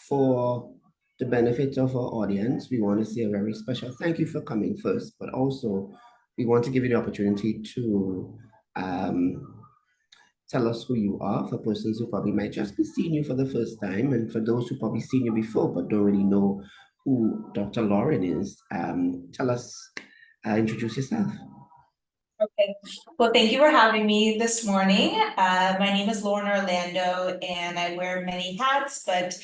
for the benefit of our audience, we want to say a very special thank you for coming first, but also we want to give you the opportunity to tell us who you are for persons who probably might just be seeing you for the first time, and for those who probably seen you before but don't really know who Dr. Lauren is. Tell us, introduce yourself. Okay. Well, thank you for having me this morning. My name is Lauren Orlando, and I wear many hats, but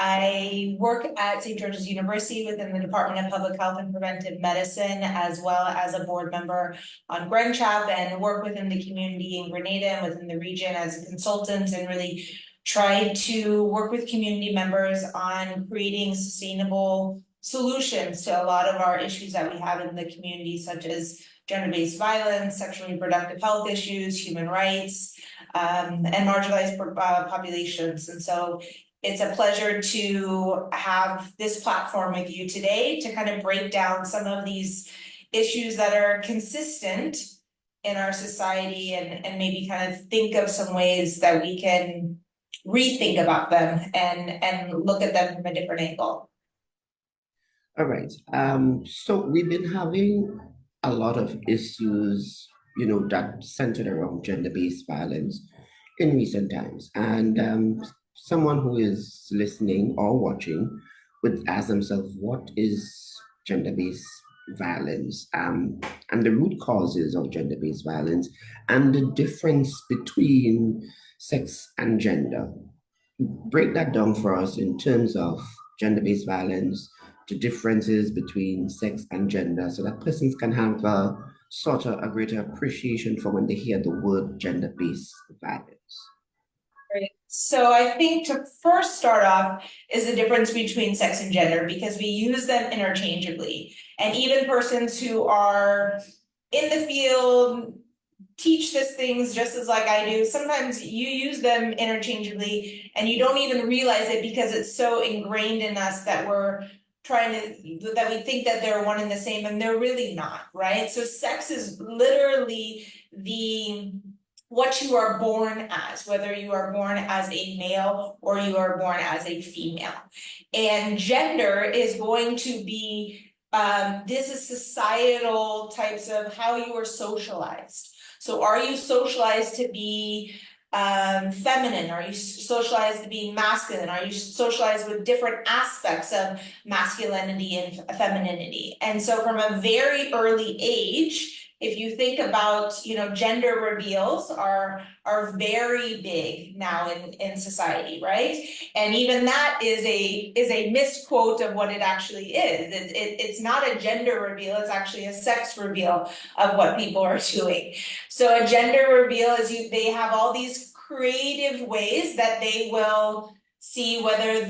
I work at St. George's University within the Department of Public Health and Preventive Medicine, as well as a board member on GrenChap, and work within the community in Grenada and within the region as a consultant, and really try to work with community members on creating sustainable solutions to a lot of our issues that we have in the community, such as gender-based violence, sexually reproductive health issues, human rights, and marginalized populations. And so it's a pleasure to have this platform with you today to kind of break down some of these issues that are consistent in our society, and maybe kind of think of some ways that we can rethink about them and look at them from a different angle. All right. So we've been having a lot of issues, that centered around gender-based violence in recent times. And someone who is listening or watching would ask themselves, what is gender-based violence? And the root causes of gender-based violence and the difference between sex and gender. Break that down for us in terms of gender-based violence, the differences between sex and gender, so that persons can have a sort of a greater appreciation for when they hear the word gender-based violence. Right. So I think to first start off is the difference between sex and gender, because we use them interchangeably. And even persons who are in the field teach these things just as like I do. Sometimes you use them interchangeably and you don't even realize it because it's so ingrained in us that that we think that they're one and the same, and they're really not, right? So sex is literally what you are born as, whether you are born as a male or you are born as a female. And gender is going to be, this is societal types of how you are socialized. So are you socialized to be feminine? Are you socialized to be masculine? Are you socialized with different aspects of masculinity and femininity? And so from a very early age, if you think about, gender reveals are very big now in society, right? And even that is a misquote of what it actually is. It's not a gender reveal, it's actually a sex reveal of what people are doing. So a gender reveal is they have all these creative ways that they will see whether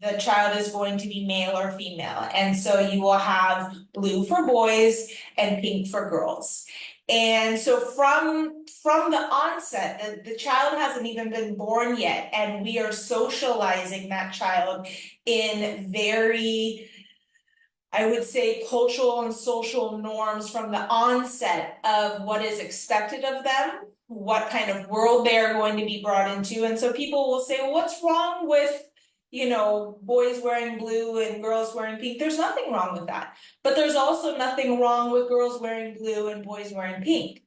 the child is going to be male or female. And so you will have blue for boys and pink for girls. And so from the onset, the child hasn't even been born yet, and we are socializing that child in very, I would say, cultural and social norms from the onset of what is expected of them, what kind of world they are going to be brought into. And so people will say, well, what's wrong with, boys wearing blue and girls wearing pink? There's nothing wrong with that. But there's also nothing wrong with girls wearing blue and boys wearing pink.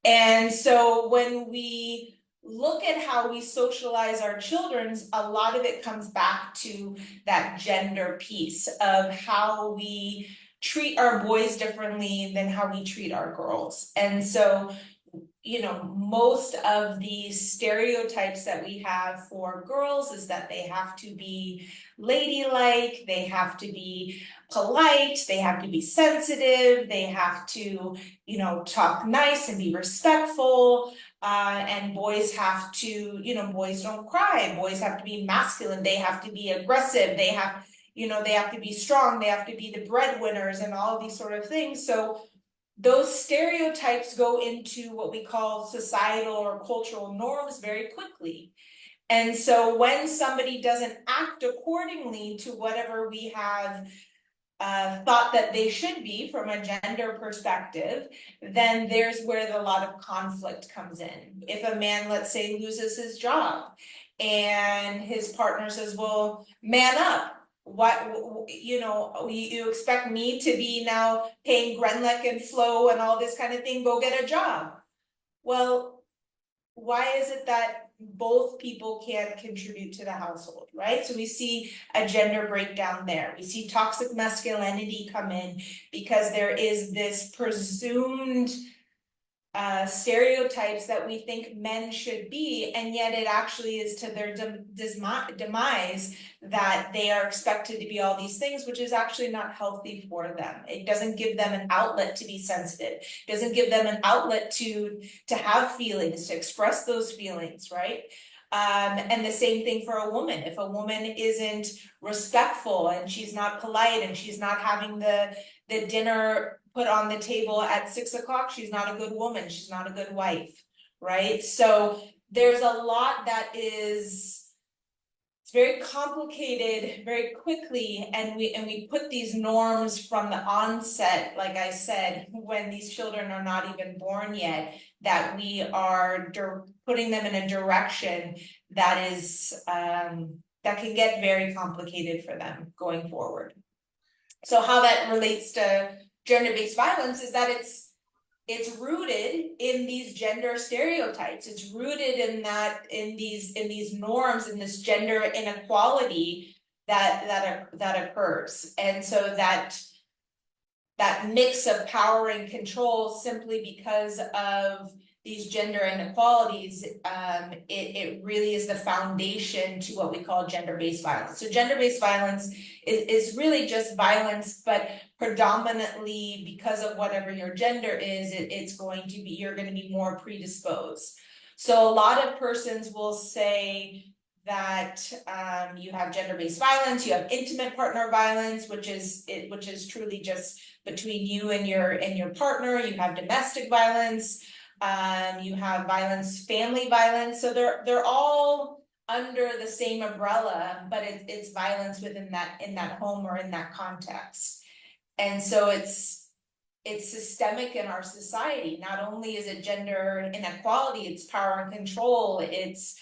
And so when we look at how we socialize our children, a lot of it comes back to that gender piece of how we treat our boys differently than how we treat our girls. And so, most of these stereotypes that we have for girls is that they have to be ladylike, they have to be polite, they have to be sensitive, they have to, talk nice and be respectful. And boys have to, boys don't cry, boys have to be masculine, they have to be aggressive, they have to be strong, they have to be the breadwinners and all of these sort of things. So those stereotypes go into what we call societal or cultural norms very quickly. And so when somebody doesn't act accordingly to whatever we have thought that they should be from a gender perspective, then there's where a lot of conflict comes in. If a man, let's say, loses his job and his partner says, well, man up. What, you expect me to be now paying Grenleck and Flo and all this kind of thing, go get a job. Well, why is it that both people can't contribute to the household, right? So we see a gender breakdown there. We see toxic masculinity come in because there is this presumed stereotypes that we think men should be, and yet it actually is to their demise that they are expected to be all these things, which is actually not healthy for them. It doesn't give them an outlet to be sensitive. It doesn't give them an outlet to have feelings, to express those feelings, right? And the same thing for a woman. If a woman isn't respectful and she's not polite and she's not having the dinner put on the table at 6 o'clock, she's not a good woman, she's not a good wife, right? So there's a lot that is, it's very complicated very quickly, and we put these norms from the onset, like I said, when these children are not even born yet, that we are putting them in a direction that is that can get very complicated for them going forward. So how that relates to gender-based violence is that it's rooted in these gender stereotypes. It's rooted in these norms, in this gender inequality that occurs. And so that mix of power and control, simply because of these gender inequalities, it really is the foundation to what we call gender-based violence. So gender-based violence is really just violence, but predominantly because of whatever your gender is, it's going to be, you're going to be more predisposed. So a lot of persons will say that you have gender-based violence, you have intimate partner violence, which is truly just between you and your partner. You have domestic violence. You have family violence. So they're all under the same umbrella, but it's violence within in that home or in that context. And so it's systemic in our society. Not only is it gender inequality, it's power and control, it's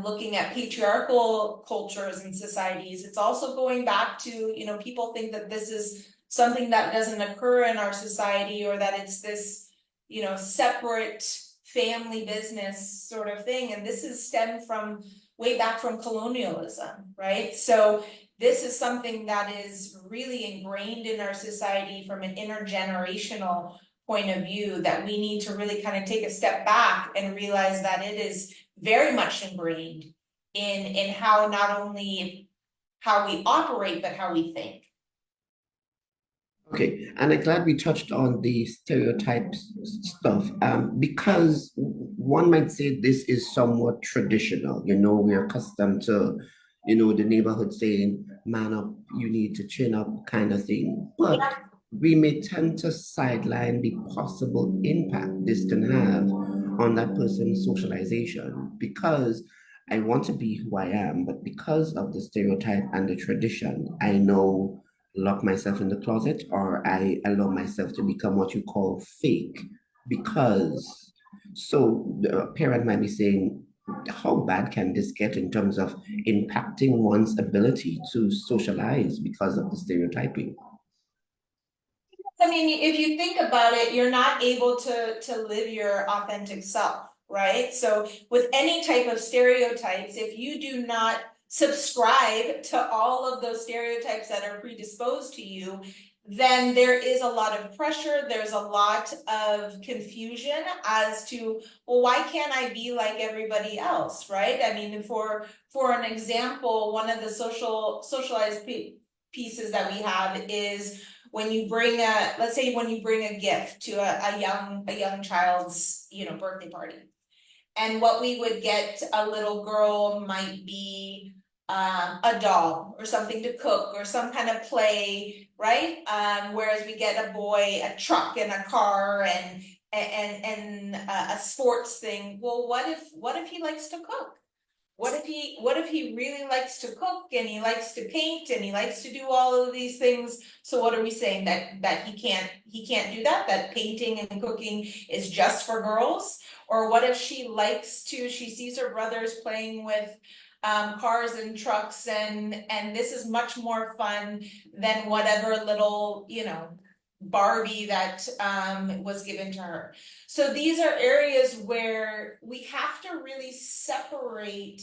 looking at patriarchal cultures and societies. It's also going back to, people think that this is something that doesn't occur in our society, or that it's this, separate family business sort of thing. And this is stemmed from way back from colonialism, right? So this is something that is really ingrained in our society from an intergenerational point of view, that we need to really kind of take a step back and realize that it is very much ingrained in how, not only how we operate, but how we think. Okay, and I'm glad we touched on the stereotypes stuff, because one might say this is somewhat traditional. We're accustomed to, the neighborhood saying, man up, you need to chin up kind of thing. But we may tend to sideline the possible impact this can have on that person's socialization, because I want to be who I am, but because of the stereotype and the tradition, I know lock myself in the closet, or I allow myself to become what you call fake. Because so the parent might be saying, how bad can this get in terms of impacting one's ability to socialize because of the stereotyping? I mean, if you think about it, you're not able to live your authentic self, right? So with any type of stereotypes, if you do not subscribe to all of those stereotypes that are predisposed to you, then there is a lot of pressure, there's a lot of confusion as to, well, why can't I be like everybody else, right? I mean, for an example, one of the socialized pieces that we have is when you bring let's say when you bring a gift to a young child's, birthday party. And what we would get a little girl might be a doll or something to cook or some kind of play, right? Whereas we get a boy a truck and a car and a sports thing. Well, what if he likes to cook? What if he really likes to cook and he likes to paint and he likes to do all of these things? So what are we saying, that he can't do that? That painting and cooking is just for girls? Or what if she sees her brothers playing with cars and trucks, and this is much more fun than whatever little, Barbie that was given to her. So these are areas where we have to really separate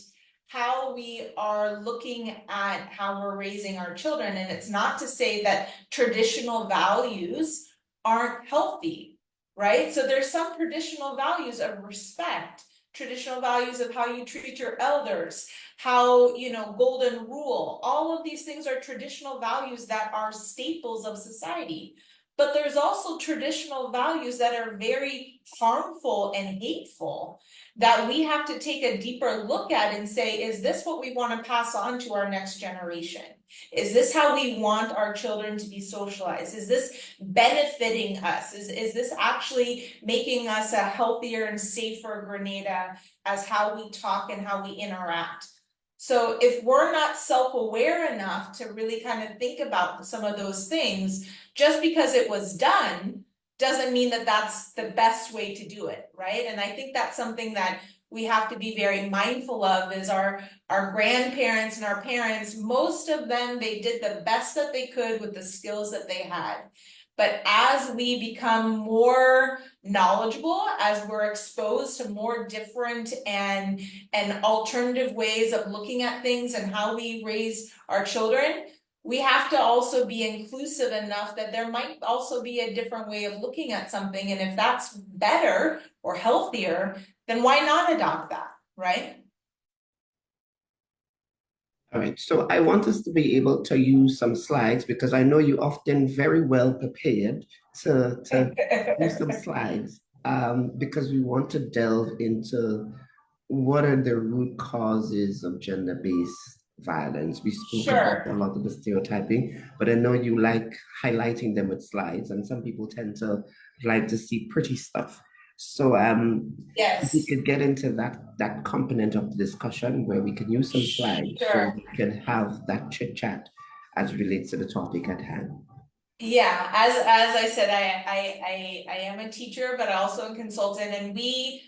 how we are looking at how we're raising our children. And it's not to say that traditional values aren't healthy, right? So there's some traditional values of respect, traditional values of how you treat your elders, how, golden rule, all of these things are traditional values that are staples of society. But there's also traditional values that are very harmful and hateful that we have to take a deeper look at and say, is this what we want to pass on to our next generation? Is this how we want our children to be socialized? Is this benefiting us? Is this actually making us a healthier and safer Grenada as how we talk and how we interact? So if we're not self-aware enough to really kind of think about some of those things, just because it was done doesn't mean that that's the best way to do it, right? And I think that's something that we have to be very mindful of is our grandparents and our parents, most of them, they did the best that they could with the skills that they had. But as we become more knowledgeable, as we're exposed to more different and alternative ways of looking at things and how we raise our children, we have to also be inclusive enough that there might also be a different way of looking at something. And if that's better or healthier, then why not adopt that, right? All right, so I want us to be able to use some slides because I know you often very well prepared to use some slides because we want to delve into what are the root causes of gender-based violence. We spoke about a Sure. lot of the stereotyping, but I know you like highlighting them with slides, and some people tend to like to see pretty stuff. So if we Yes. could get into that component of the discussion where we can use some slides so Sure. we can have that chit chat as relates to the topic at hand. Yeah, as I said, I am a teacher, but also a consultant, and the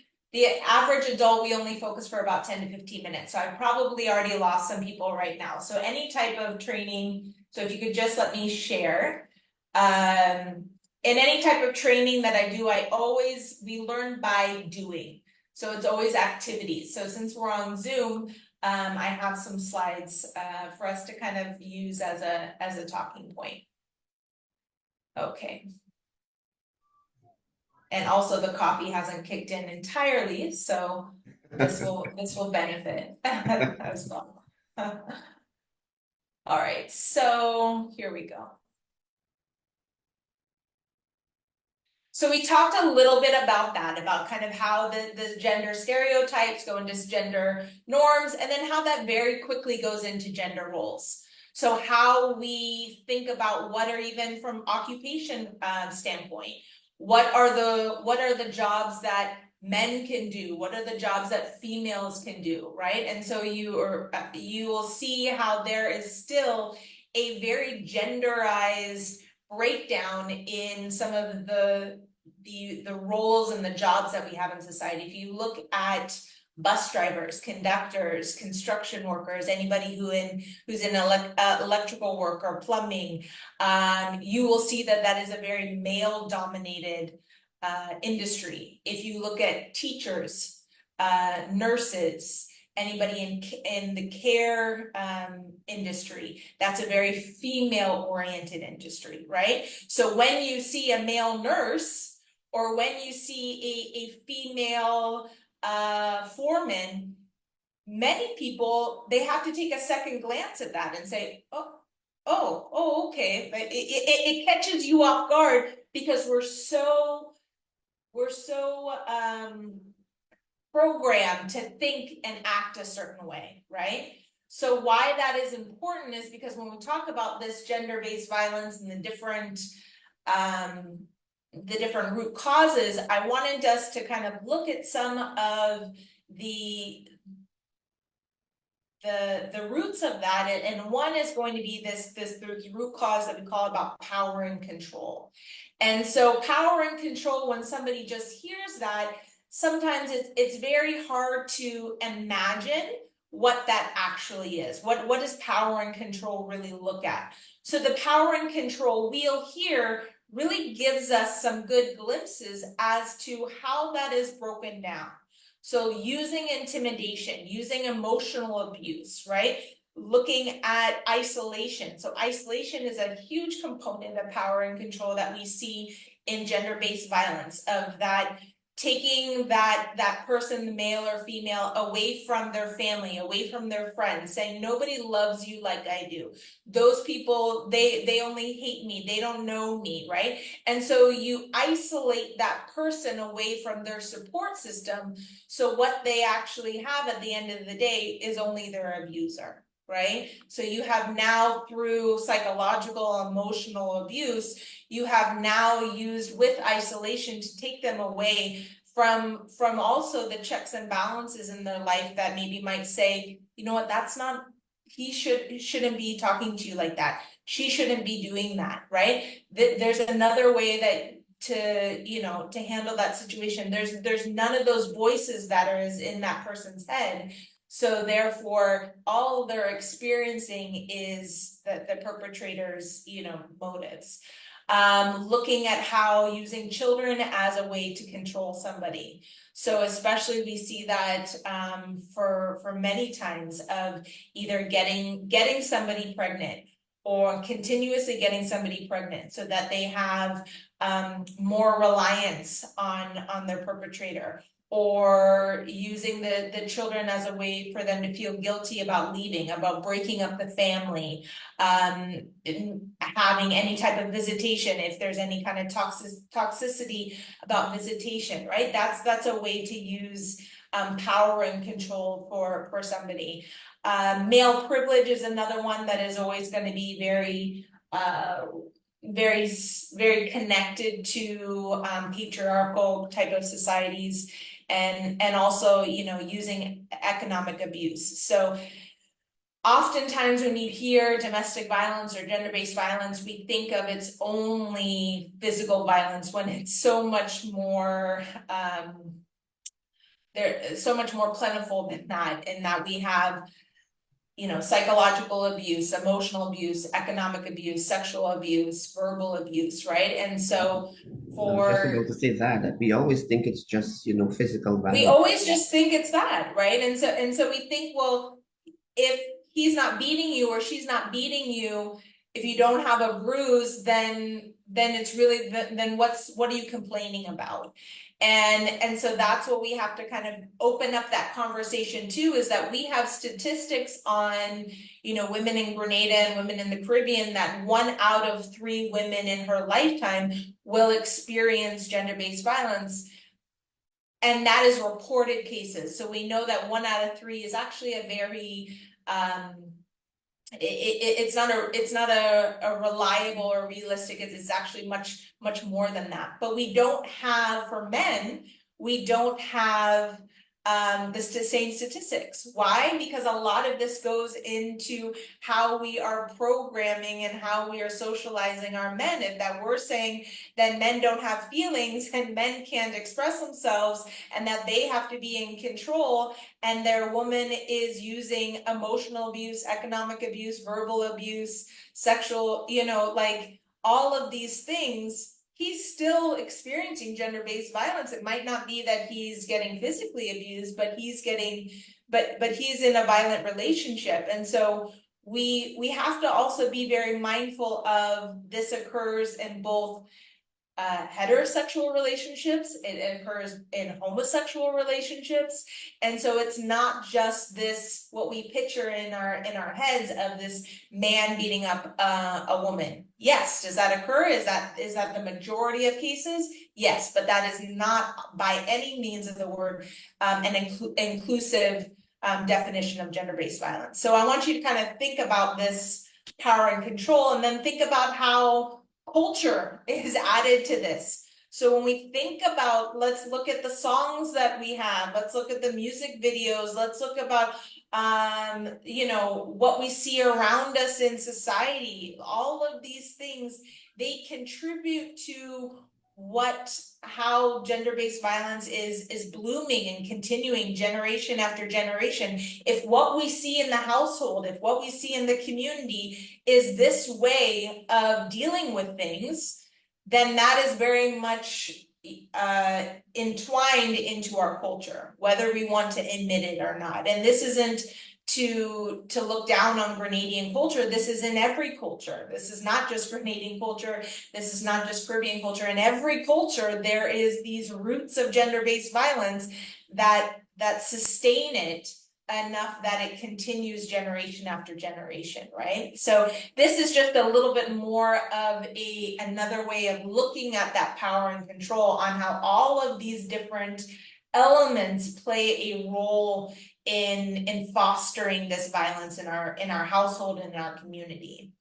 average adult, we only focus for about 10 to 15 minutes. So I probably already lost some people right now. So any type of training, so if you could just let me share. In any type of training that I do, we learn by doing. So it's always activities. So since we're on Zoom, I have some slides for us to kind of use as a talking point. Okay. And also the copy hasn't kicked in entirely, so this will benefit as well. All right, so here we go. So we talked a little bit about that, about kind of how the gender stereotypes go into gender norms, and then how that very quickly goes into gender roles. So how we think about what are, even from occupation standpoint, what are the jobs that men can do? What are the jobs that females can do, right? And so you will see how there is still a very genderized breakdown in some of the roles and the jobs that we have in society. If you look at bus drivers, conductors, construction workers, anybody who's in electrical work or plumbing, you will see that is a very male dominated industry. If you look at teachers, nurses, anybody in the care industry, that's a very female oriented industry, right? So when you see a male nurse or when you see a female foreman, many people, they have to take a second glance at that and say, oh, okay. But it catches you off guard because we're so programmed to think and act a certain way, right? So why that is important is because when we talk about this gender-based violence and the different root causes, I wanted us to kind of look at some of the roots of that, and one is going to be this root cause that we call about power and control. And so power and control, when somebody just hears that, sometimes it's very hard to imagine what that actually is. What does power and control really look at? So the power and control wheel here really gives us some good glimpses as to how that is broken down. So using intimidation, using emotional abuse, right? Looking at isolation. So isolation is a huge component of power and control that we see in gender-based violence, of that taking that person, the male or female, away from their family, away from their friends, saying nobody loves you like I do. Those people, they only hate me, they don't know me, right? And so you isolate that person away from their support system. So what they actually have at the end of the day is only their abuser, right? So you have now, through psychological, emotional abuse, you have now used with isolation to take them away from also the checks and balances in their life that maybe might say, you know what, that's not, he shouldn't be talking to you like that, she shouldn't be doing that, right? There's another way that to, you know, to handle that situation. There's none of those voices that are in that person's head. So therefore, all they're experiencing is the perpetrator's, you know, motives. Looking at how using children as a way to control somebody. So especially we see that for many times of either getting somebody pregnant or continuously getting somebody pregnant so that they have more reliance on their perpetrator, or using the children as a way for them to feel guilty about leaving, about breaking up the family, having any type of visitation, if there's any kind of toxicity about visitation, right? That's a way to use power and control for somebody. Male privilege is another one that is always going to be very very connected to patriarchal type of societies, and also, you know, using economic abuse. So oftentimes when you hear domestic violence or gender-based violence, we think of it's only physical violence, when it's so much more so much more plentiful than that, in that we have, you know, psychological abuse, emotional abuse, economic abuse, sexual abuse, verbal abuse, right? And so I was just for about to say that we always think it's just, physical we violence. always just think it's that, right? And so we think, well, if he's not beating you or she's not beating you, if you don't have a bruise, then it's really, then what are you complaining about? And so that's what we have to kind of open up that conversation too, is that we have statistics on, you know, women in Grenada and women in the Caribbean, that 1 out of 3 women in her lifetime will experience gender-based violence. And that is reported cases. So we know that 1 out of 3 is actually a very it's not a reliable or realistic, it's actually much more than that. But we don't have, for men, we don't have the same statistics. Why? Because a lot of this goes into how we are programming and how we are socializing our men. If that we're saying that men don't have feelings and men can't express themselves and that they have to be in control, and their woman is using emotional abuse, economic abuse, verbal abuse, sexual, you know, like all of these things, he's still experiencing gender-based violence. It might not be that he's getting physically abused, but he's getting, but he's in a violent relationship. And so we have to also be very mindful of this occurs in both heterosexual relationships, it occurs in homosexual relationships. And so it's not just this, what we picture in our heads of this man beating up a woman. Yes, does that occur? Is that the majority of cases? Yes, but that is not by any means of the word an inclusive definition of gender-based violence. So I want you to kind of think about this power and control, and then think about how culture is added to this. So when we think about, let's look at the songs that we have, let's look at the music videos, let's look about you know, what we see around us in society. All of these things, they contribute to how gender-based violence is blooming and continuing generation after generation. If what we see in the household, if what we see in the community is this way of dealing with things, then that is very much entwined into our culture, whether we want to admit it or not. And this isn't to look down on Grenadian culture. This is in every culture. This is not just Grenadian culture. This is not just Caribbean culture. In every culture, there is these roots of gender-based violence that sustain it enough that it continues generation after generation, right? So this is just a little bit more of another way of looking at that power and control on how all of these different elements play a role in fostering this violence in our household and in our community.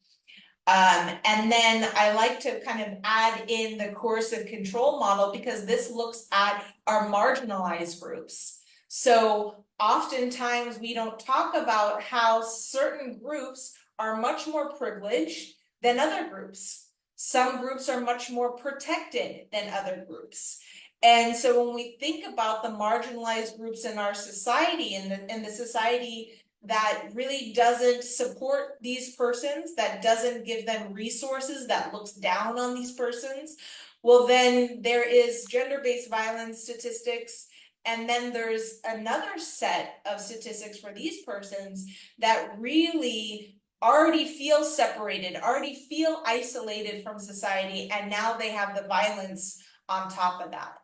And then I like to kind of add in the coercive control model because this looks at our marginalized groups. So oftentimes we don't talk about how certain groups are much more privileged than other groups. Some groups are much more protected than other groups. And so when we think about the marginalized groups in our society and the society that really doesn't support these persons, that doesn't give them resources, that looks down on these persons, well, then there is gender-based violence statistics. And then there's another set of statistics for these persons that really already feel separated, already feel isolated from society, and now they have the violence on top of that.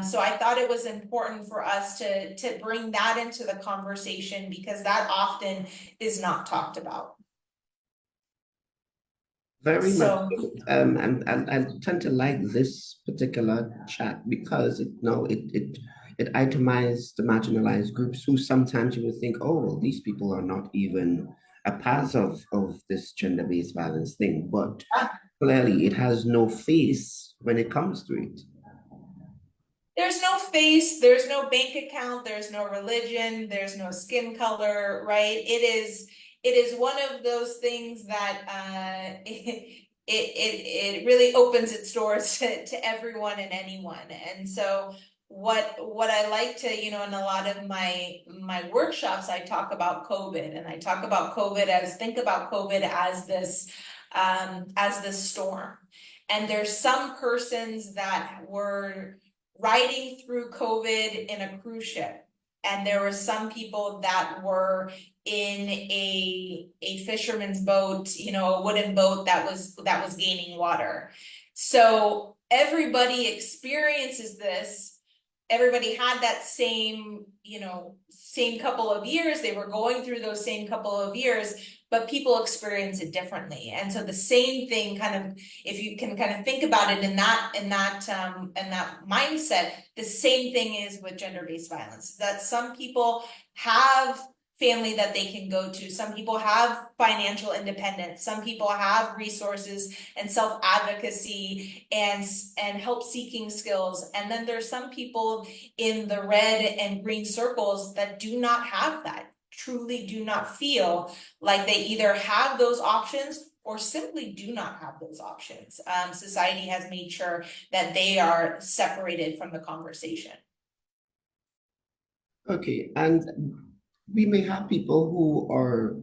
So I thought it was important for us to bring that into the conversation because that often is not talked about. Very much So so. And I tend to like this particular chat because it itemized the marginalized groups who sometimes you would think, oh, well, these people are not even a part of this gender-based violence thing, but clearly it has no face when it comes to it. there's no face, there's no bank account, there's no religion, there's no skin color, right? It is one of those things that it really opens its doors to everyone and anyone. And so what I like to, in a lot of my workshops, I talk about COVID, and I talk about COVID think about COVID as this storm. And there's some persons that were riding through COVID in a cruise ship. And there were some people that were in a fisherman's boat, a wooden boat that was gaining water. So everybody experiences this. Everybody had that same couple of years. They were going through those same couple of years, but people experience it differently. And so the same thing kind of, if you can kind of think about it in that mindset, the same thing is with gender-based violence, that some people have family that they can go to. Some people have financial independence. Some people have resources and self-advocacy and help-seeking skills. And then there's some people in the red and green circles that do not have that, truly do not feel like they either have those options or simply do not have those options. Society has made sure that they are separated from the conversation. Okay, and we may have people who are,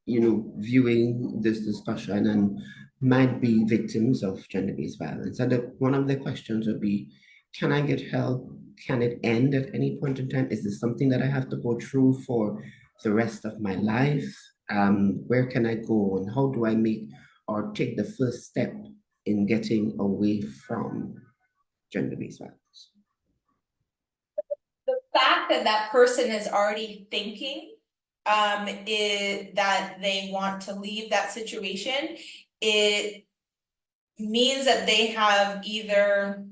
viewing this discussion and might be victims of gender-based violence. And one of the questions would be, can I get help? Can it end at any point in time? Is this something that I have to go through for the rest of my life? Where can I go and how do I make or take the first step in getting away from gender-based violence? The fact that that person is already thinking is that they want to leave that situation, it means that they have either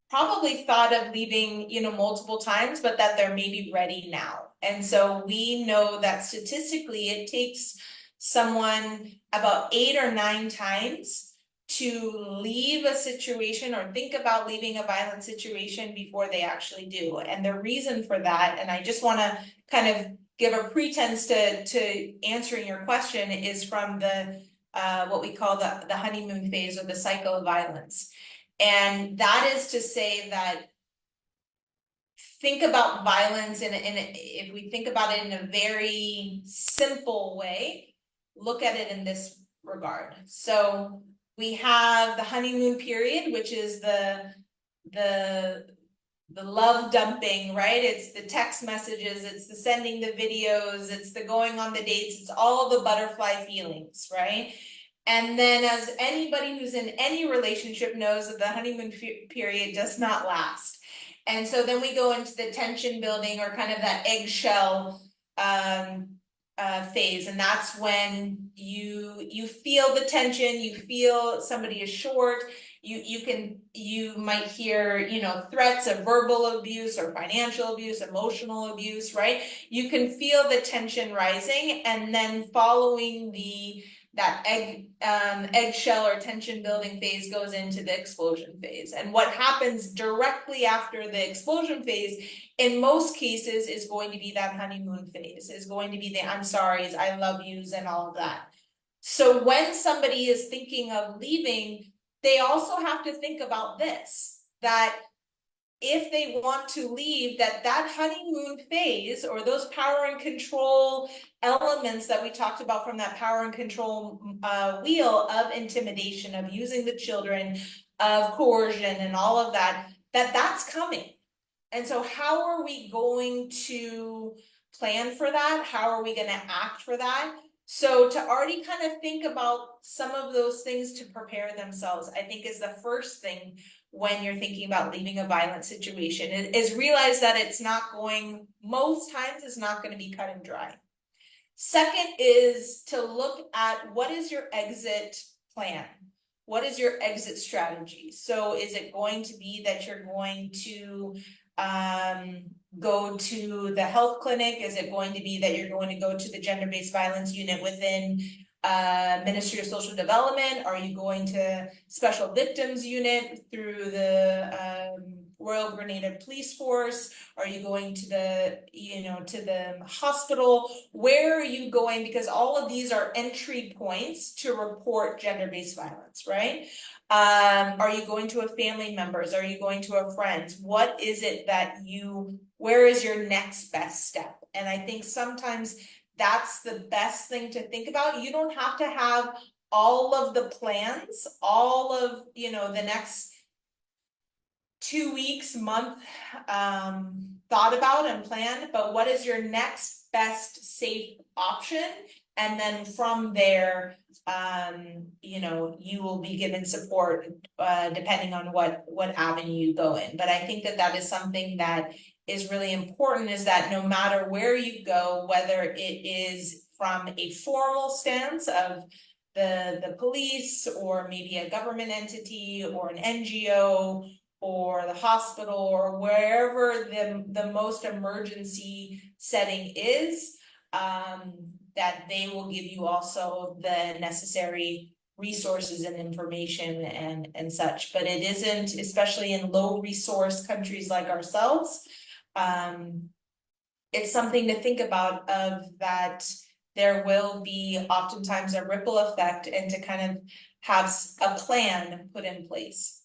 probably thought of leaving, multiple times, but that they're maybe ready now. And so we know that statistically it takes someone about 8 or 9 times to leave a situation or think about leaving a violent situation before they actually do. And the reason for that, and I just want to kind of give a pretense to answering your question, is from the what we call the honeymoon phase or the cycle of violence. And that is to say that think about violence if we think about it in a very simple way, look at it in this regard. So we have the honeymoon period, which is the the love dumping, right? It's the text messages, it's the sending the videos, it's the going on the dates, it's all the butterfly feelings, right? And then, as anybody who's in any relationship knows, that the honeymoon period does not last. And so then we go into the tension building, or kind of that eggshell phase, and that's when you feel the tension, you feel somebody is short, you might hear, threats of verbal abuse or financial abuse, emotional abuse, right? You can feel the tension rising, and then following that eggshell or tension building phase goes into the explosion phase. And what happens directly after the explosion phase, in most cases, is going to be that honeymoon phase, is going to be the I'm sorry's, I love yous, and all of that. So when somebody is thinking of leaving, they also have to think about this, that if they want to leave, that honeymoon phase, or those power and control elements that we talked about from that power and control wheel of intimidation, of using the children, of coercion, and all of that, that's coming. And so how are we going to plan for that? How are we going to act for that? So to already kind of think about some of those things to prepare themselves, I think, is the first thing when you're thinking about leaving a violent situation, is realize that most times it's not going to be cut and dry. Second is to look at, what is your exit plan? What is your exit strategy? So is it going to be that you're going to go to the health clinic? Is it going to be that you're going to go to the gender-based violence unit within Ministry of Social Development? Are you going to special victims unit through the Royal Grenadier Police Force? Are you going to the hospital? Where are you going? Because all of these are entry points to report gender-based violence, right? Are you going to a family members? Are you going to a friend? What is it where is your next best step? And I think sometimes that's the best thing to think about. You don't have to have all of the plans, all of, the next 2 weeks, month, thought about and planned, but what is your next best safe option? And then from there, you will be given support, depending on what avenue you go in. But I think that is something that is really important, is that no matter where you go, whether it is from a formal stance of the police, or maybe a government entity, or an NGO, or the hospital, or wherever the most emergency setting is, that they will give you also the necessary resources and information and such. But it isn't, especially in low resource countries like ourselves, it's something to think about, of that there will be oftentimes a ripple effect, and to kind of have a plan put in place.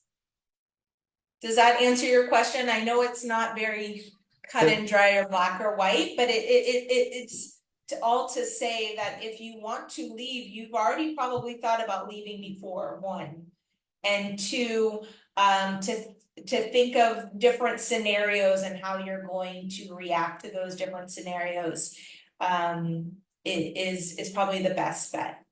Does that answer your question? I know it's not very cut and dry or black or white, but it's to say that if you want to leave, you've already probably thought about leaving before, one. And two, to think of different scenarios and how you're going to react to those different scenarios, is probably the best bet.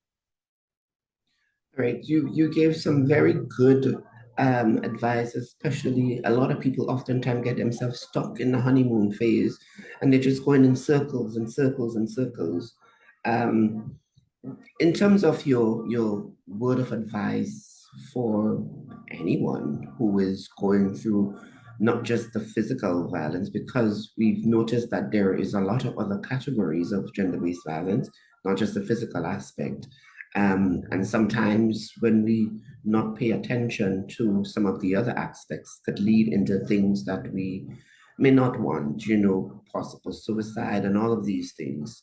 Right. You gave some very good advice, especially a lot of people oftentimes get themselves stuck in the honeymoon phase, and they're just going in circles and circles and circles. Um, in terms of your word of advice for anyone who is going through not just the physical violence, because we've noticed that there is a lot of other categories of gender-based violence, not just the physical aspect. And sometimes when we not pay attention to some of the other aspects, could lead into things that we may not want, possible suicide and all of these things.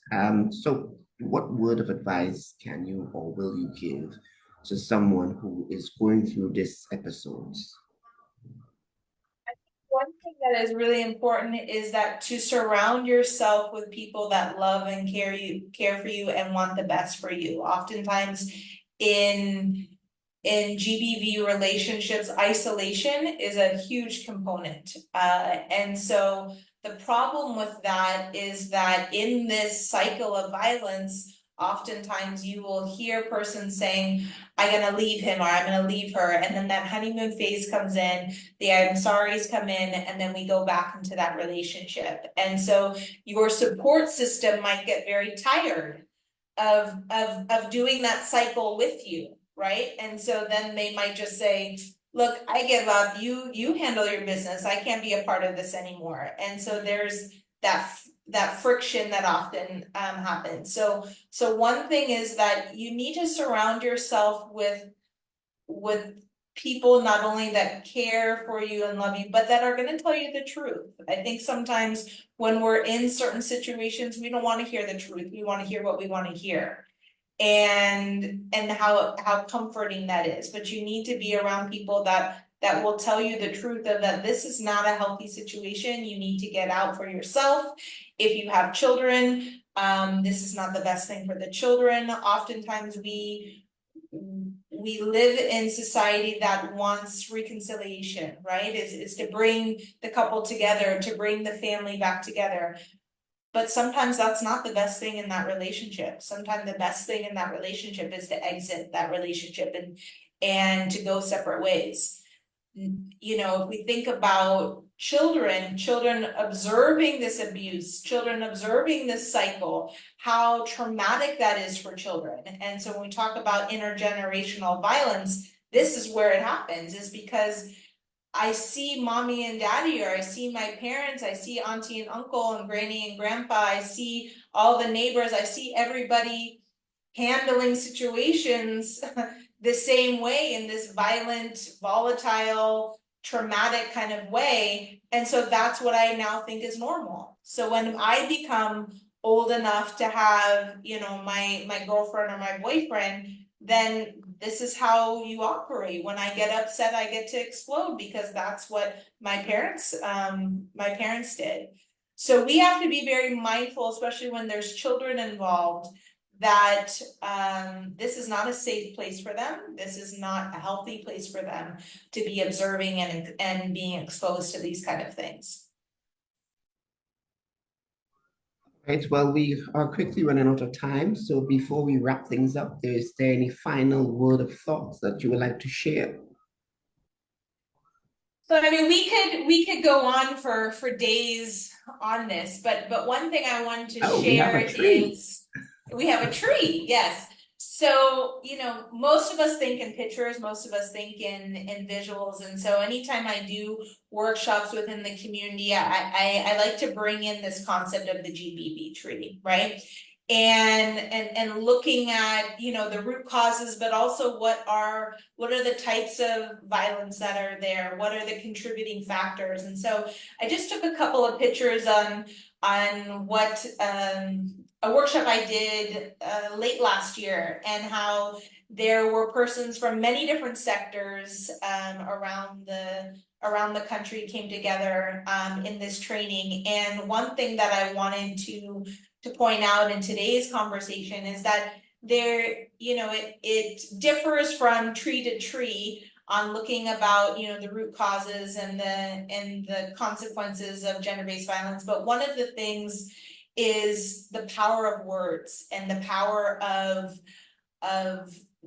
So what word of advice can you or will you give to someone who is going through these episodes? that is really important is that to surround yourself with people that love and care for you and want the best for you. Oftentimes in GBV relationships, isolation is a huge component. And so the problem with that is that in this cycle of violence, oftentimes you will hear a person saying, I'm gonna leave him or I'm gonna leave her, and then that honeymoon phase comes in, the I'm sorry's come in, and then we go back into that relationship. And so your support system might get very tired of doing that cycle with you, right? And so then they might just say, look, I give up, you handle your business, I can't be a part of this anymore. And so there's that friction that often happens. So one thing is that you need to surround yourself with people not only that care for you and love you, but that are gonna tell you the truth. I think sometimes when we're in certain situations, we don't wanna hear the truth, we wanna hear what we wanna hear. And how comforting that is, but you need to be around people that will tell you the truth of that this is not a healthy situation, you need to get out for yourself. If you have children, this is not the best thing for the children. Oftentimes we live in society that wants reconciliation, right? Is to bring the couple together, to bring the family back together. But sometimes that's not the best thing in that relationship. Sometimes the best thing in that relationship is to exit that relationship and to go separate ways. You know, if we think about children observing this abuse, children observing this cycle, how traumatic that is for children. And so when we talk about intergenerational violence, this is where it happens, is because I see mommy and daddy, or I see my parents, I see auntie and uncle and granny and grandpa, I see all the neighbors, I see everybody handling situations the same way, in this violent, volatile, traumatic kind of way. And so that's what I now think is normal. So when I become old enough to have, you know, my girlfriend or my boyfriend, then this is how you operate. When I get upset, I get to explode, because that's what my parents did. So we have to be very mindful, especially when there's children involved, that this is not a safe place for them. This is not a healthy place for them to be observing and being exposed to these kind of things. Right, well, we are quickly running out of time. So before we wrap things up, is there any final word of thoughts that you would like to share? So I mean, we could go on for days on this, but one thing I wanted to Oh, we have share a tree. is we have a tree, yes. So, you know, most of us think in pictures, most of us think in visuals, and so anytime I do workshops within the community, I like to bring in this concept of the GBV tree, right? And looking at, you know, the root causes, but also what are the types of violence that are there, what are the contributing factors. And so I just took a couple of pictures on what a workshop I did late last year, and how there were persons from many different sectors around the country came together in this training. And one thing that I wanted to point out in today's conversation is that there, you know, it differs from tree to tree on looking about, you know, the root causes and the consequences of gender-based violence. But one of the things is the power of words and the power of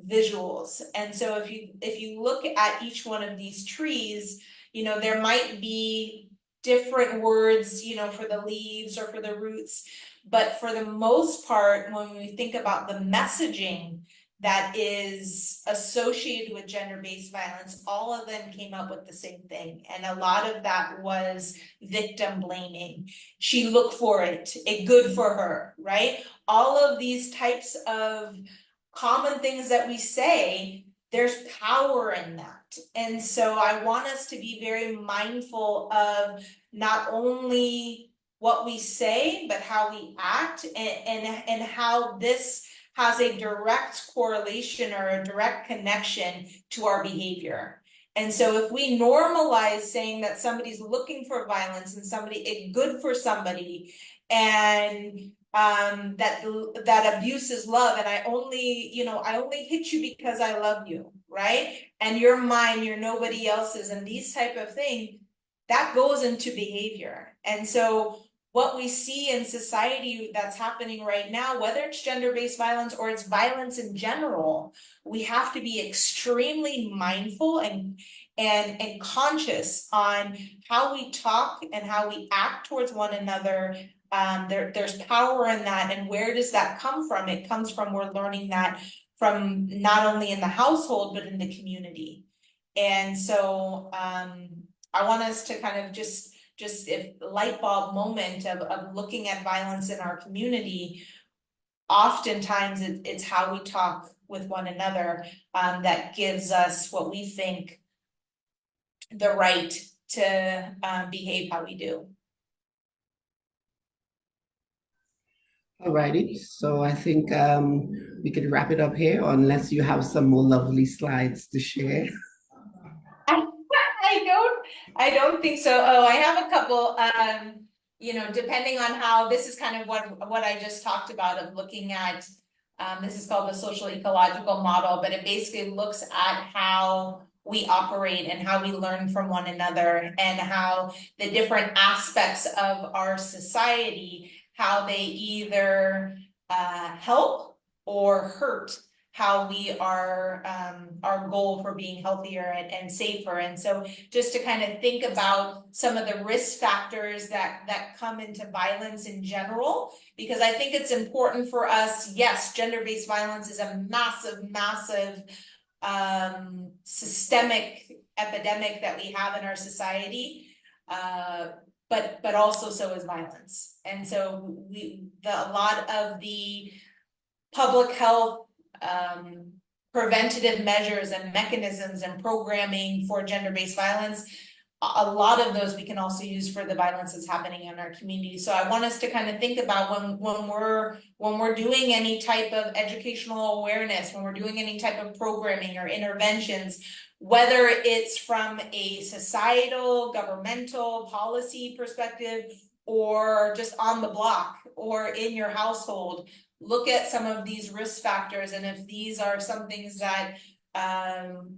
visuals. And so if you look at each one of these trees, you know, there might be different words, you know, for the leaves or for the roots, but for the most part, when we think about the messaging that is associated with gender-based violence, all of them came up with the same thing. And a lot of that was victim blaming. She looked for it, good for her, right? All of these types of common things that we say, there's power in that. And so I want us to be very mindful of not only what we say, but how we act, and how this has a direct correlation or a direct connection to our behavior. And so if we normalize saying that somebody's looking for violence and somebody good for somebody, and that abuse is love, and I only hit you because I love you, right? And you're mine, you're nobody else's, and these type of thing, that goes into behavior. And so what we see in society that's happening right now, whether it's gender-based violence or it's violence in general, we have to be extremely mindful and conscious on how we talk and how we act towards one another. There's power in that, and where does that come from? It comes from we're learning that from not only in the household but in the community. And so I want us to kind of just if light bulb moment of looking at violence in our community. Oftentimes it's how we talk with one another that gives us what we think the right to behave how we do. Alrighty, so I think we could wrap it up here, unless you have some more lovely slides to share. I don't think so. Oh, I have a couple, depending on how, this is kind of what I just talked about of looking at, this is called the social ecological model, but it basically looks at how we operate and how we learn from one another, and how the different aspects of our society, how they either help or hurt how we are our goal for being healthier and safer. And so just to kind of think about some of the risk factors that come into violence in general, because I think it's important for us. Yes, gender-based violence is a massive systemic epidemic that we have in our society, but also so is violence. And so a lot of the public health preventative measures and mechanisms and programming for gender-based violence, a lot of those we can also use for the violence that's happening in our community. So I want us to kind of think about when we're doing any type of educational awareness, when we're doing any type of programming or interventions, whether it's from a societal, governmental, policy perspective, or just on the block or in your household, look at some of these risk factors, and if these are some things that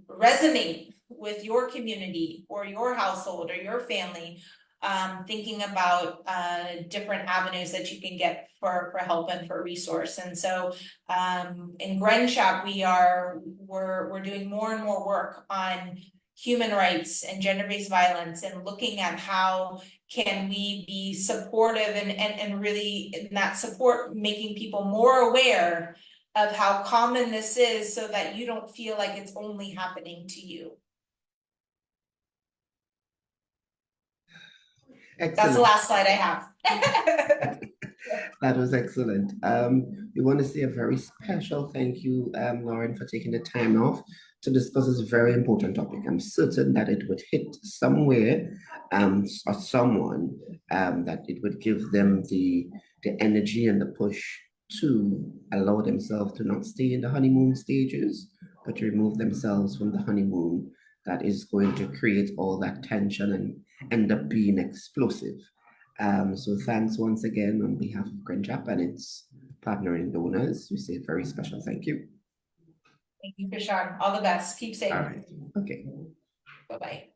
resonate with your community or your household or your family, thinking about different avenues that you can get for help and for resource. And so in Grenshop, we're doing more and more work on human rights and gender-based violence, and looking at how can we be supportive and really in that support, making people more aware of how common this is, so that you don't feel like it's only happening to you. That's the Excellent. last slide I have. That was excellent. We want to say a very special thank you, Lauren, for taking the time off to discuss this very important topic. I'm certain that it would hit somewhere, or someone, that it would give them the energy and the push to allow themselves to not stay in the honeymoon stages, but to remove themselves from the honeymoon that is going to create all that tension and end up being explosive. So thanks once again on behalf of Grenjap and its partnering donors. We say a very special thank you. Thank you, Kishawn. All the best. Keep All safe. right. Okay. Bye-bye.